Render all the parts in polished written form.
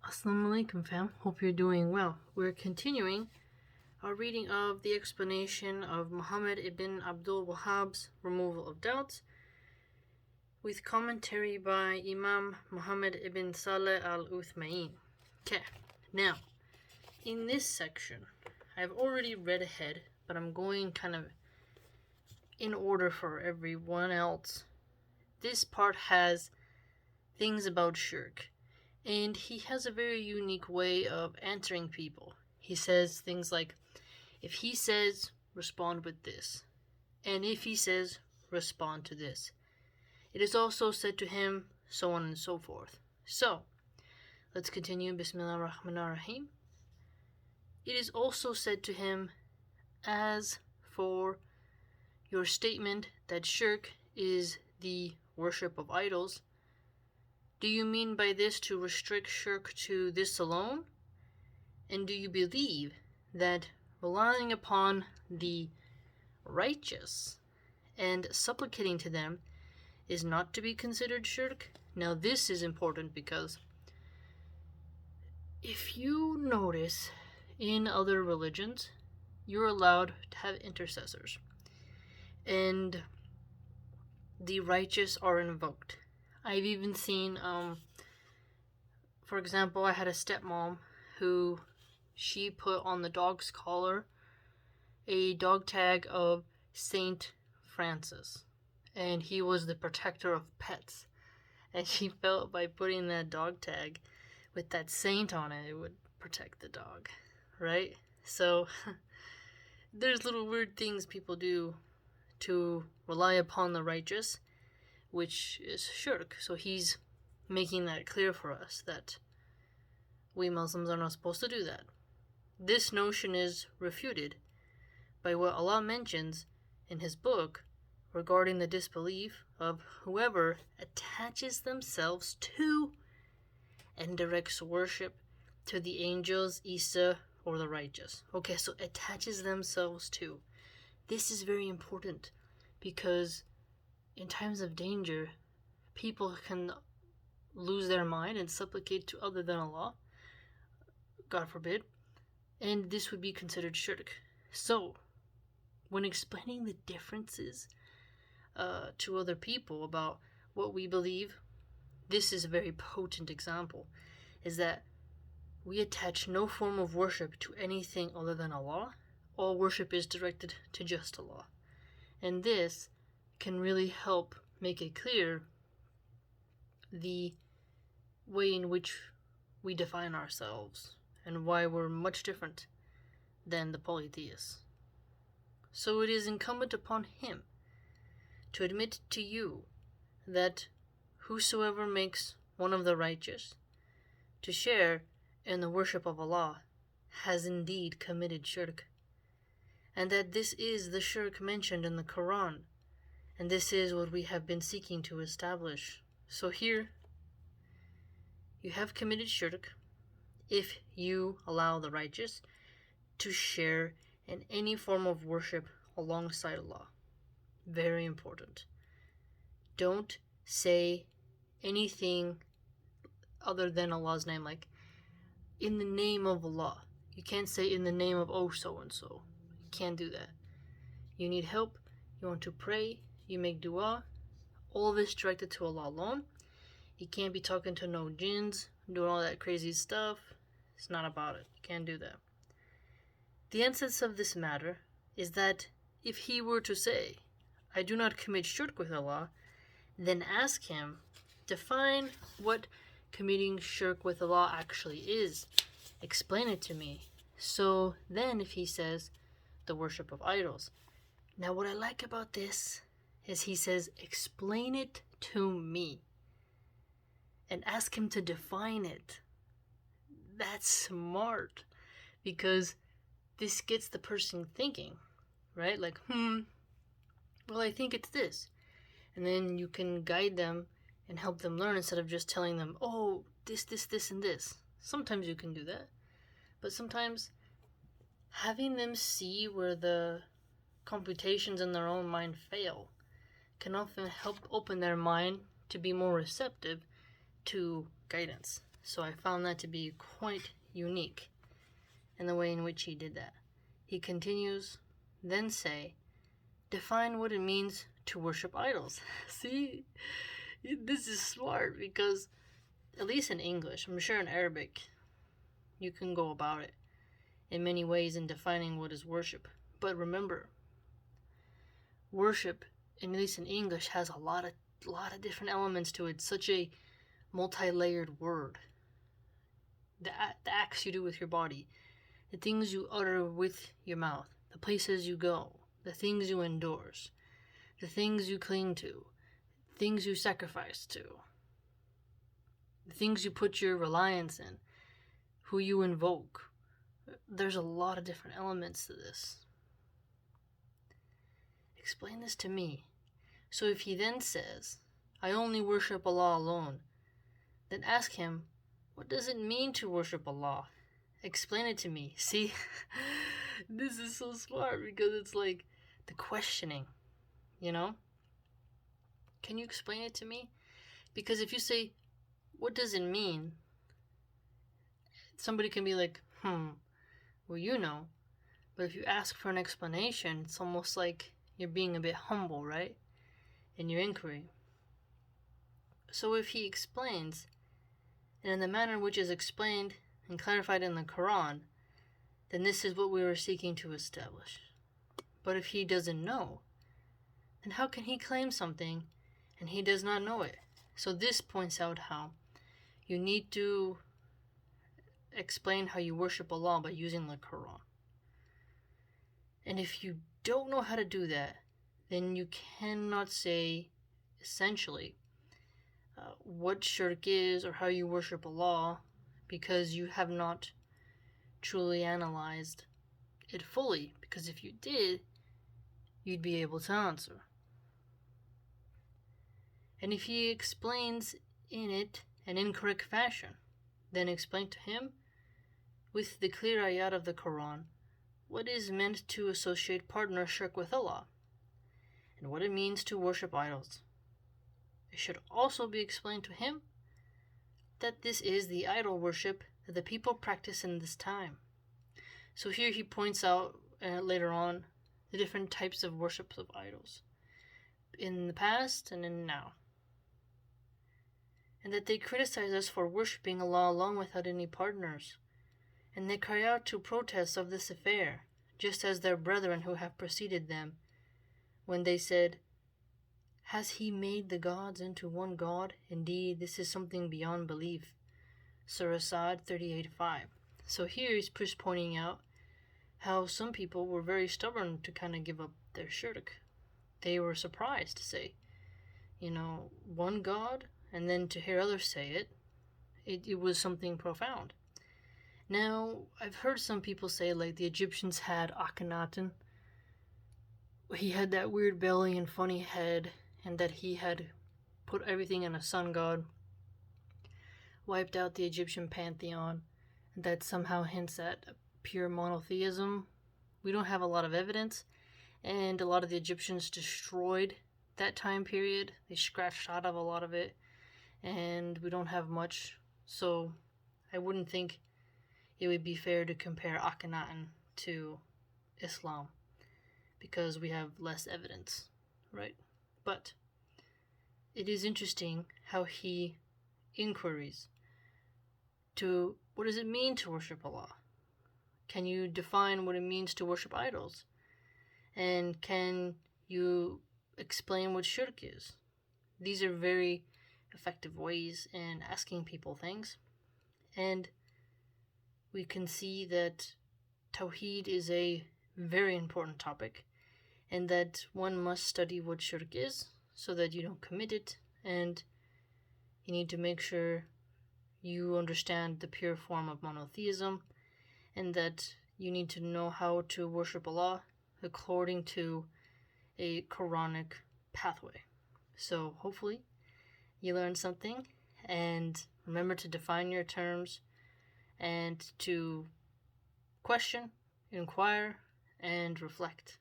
Assalamu alaikum fam, hope you're doing well. We're continuing our reading of the explanation of Muhammad ibn Abdul Wahhab's Removal of Doubts with commentary by Imam Muhammad ibn Saleh al-Uthmayn. Okay, now in this section I've already read ahead, but I'm going kind of in order for everyone else. This part has things about shirk. And he has a very unique way of answering people. He says things like, if he says, respond with this. And if he says, respond to this. It is also said to him, so on and so forth. So, let's continue. Bismillah ar-Rahman ar-Rahim. It is also said to him, as for your statement that shirk is the worship of idols, do you mean by this to restrict shirk to this alone? And do you believe that relying upon the righteous and supplicating to them is not to be considered shirk? Now this is important because if you notice in other religions, you're allowed to have intercessors. And the righteous are invoked. I've even seen, for example, I had a stepmom who she put on the dog's collar a dog tag of Saint Francis, and he was the protector of pets. And she felt by putting that dog tag with that saint on it, it would protect the dog, right? So there's little weird things people do to rely upon the righteous, which is shirk. So he's making that clear for us that we Muslims are not supposed to do that. This notion is refuted by what Allah mentions in his book regarding the disbelief of whoever attaches themselves to and directs worship to the angels, Isa, or the righteous. Okay, so attaches themselves to. This is very important because in times of danger, people can lose their mind and supplicate to other than Allah, God forbid, and this would be considered shirk. So, when explaining the differences to other people about what we believe, this is a very potent example, is that we attach no form of worship to anything other than Allah. All worship is directed to just Allah. And this can really help make it clear the way in which we define ourselves and why we're much different than the polytheists. So it is incumbent upon him to admit to you that whosoever makes one of the righteous to share in the worship of Allah has indeed committed shirk, and that this is the shirk mentioned in the Quran. And this is what we have been seeking to establish. So here, you have committed shirk if you allow the righteous to share in any form of worship alongside Allah. Very important. Don't say anything other than Allah's name, like in the name of Allah. You can't say in the name of oh so-and-so. You can't do that. You need help, you want to pray, you make dua, all of this directed to Allah alone. You can't be talking to no jinns, doing all that crazy stuff. It's not about it. You can't do that. The essence of this matter is that if he were to say, I do not commit shirk with Allah, then ask him, define what committing shirk with Allah actually is. Explain it to me. So then if he says, the worship of idols. Now what I like about this is he says, explain it to me. And ask him to define it. That's smart. Because this gets the person thinking, right? Like, well, I think it's this. And then you can guide them and help them learn instead of just telling them, oh, this, and this. Sometimes you can do that. But sometimes having them see where the computations in their own mind fail can often help open their mind to be more receptive to guidance. So I found that to be quite unique in the way in which he did that. He continues, then say, define what it means to worship idols. See, this is smart because, at least in English, I'm sure in Arabic, you can go about it in many ways in defining what is worship. But remember, worship, at least in English, has a lot of different elements to it. It's such a multi-layered word. The acts you do with your body, the things you utter with your mouth, the places you go, the things you endorse, the things you cling to, things you sacrifice to, the things you put your reliance in, who you invoke. There's a lot of different elements to this. Explain this to me. So if he then says, I only worship Allah alone, then ask him, what does it mean to worship Allah? Explain it to me. See, this is so smart because it's like the questioning, you know? Can you explain it to me? Because if you say, what does it mean? Somebody can be like, well, you know. But if you ask for an explanation, it's almost like you're being a bit humble, right? In your inquiry. So if he explains, and in the manner in which is explained and clarified in the Quran, then this is what we were seeking to establish. But if he doesn't know, then how can he claim something and he does not know it? So this points out how you need to explain how you worship Allah by using the Quran. And if you don't know how to do that, then you cannot say, essentially, what shirk is or how you worship Allah, because you have not truly analyzed it fully. Because if you did, you'd be able to answer. And if he explains in it an incorrect fashion, then explain to him with the clear ayat of the Quran what is meant to associate partner shirk with Allah, and what it means to worship idols. It should also be explained to him that this is the idol worship that the people practice in this time. So here he points out later on the different types of worships of idols in the past and in now. And that they criticize us for worshipping Allah alone without any partners. And they cry out to protest of this affair, just as their brethren who have preceded them, when they said, has he made the gods into one God? Indeed, this is something beyond belief. Surah Sad 38:5. So here he's just pointing out how some people were very stubborn to kind of give up their shirk. They were surprised to say, one God, and then to hear others say it was something profound. Now, I've heard some people say, like, the Egyptians had Akhenaten. He had that weird belly and funny head, and that he had put everything in a sun god, wiped out the Egyptian pantheon, and that somehow hints at pure monotheism. We don't have a lot of evidence, and a lot of the Egyptians destroyed that time period. They scratched out of a lot of it, and we don't have much, so I wouldn't think it would be fair to compare Akhenaten to Islam, because we have less evidence, right? But it is interesting how he inquiries to what does it mean to worship Allah? Can you define what it means to worship idols? And can you explain what shirk is? These are very effective ways in asking people things. And we can see that Tawheed is a very important topic, and that one must study what shirk is so that you don't commit it, and you need to make sure you understand the pure form of monotheism, and that you need to know how to worship Allah according to a Quranic pathway. So hopefully you learned something, and remember to define your terms and to question, inquire, and reflect.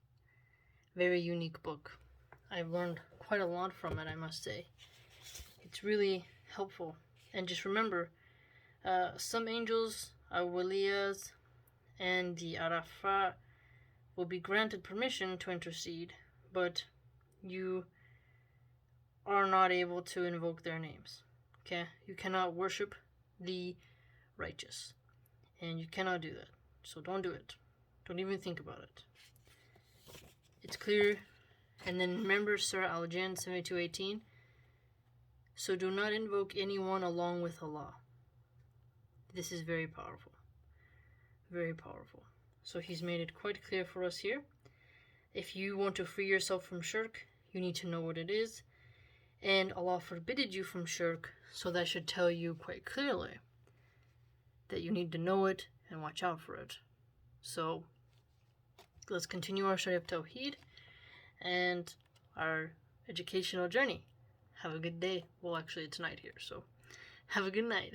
Very unique book. I've learned quite a lot from it, I must say. It's really helpful. And just remember, Some angels, awliyas, and the arafat will be granted permission to intercede, but you are not able to invoke their names. Okay? You cannot worship the righteous, and you cannot do that. So don't do it. Don't even think about it. It's clear. And then remember Surah Al-Jinn 72:18. So do not invoke anyone along with Allah. This is very powerful. Very powerful. So he's made it quite clear for us here. If you want to free yourself from shirk, you need to know what it is. And Allah forbidded you from shirk, so that should tell you quite clearly that you need to know it and watch out for it. So let's continue our study of Tawheed and our educational journey. Have a good day. Well, actually, it's night here, so have a good night.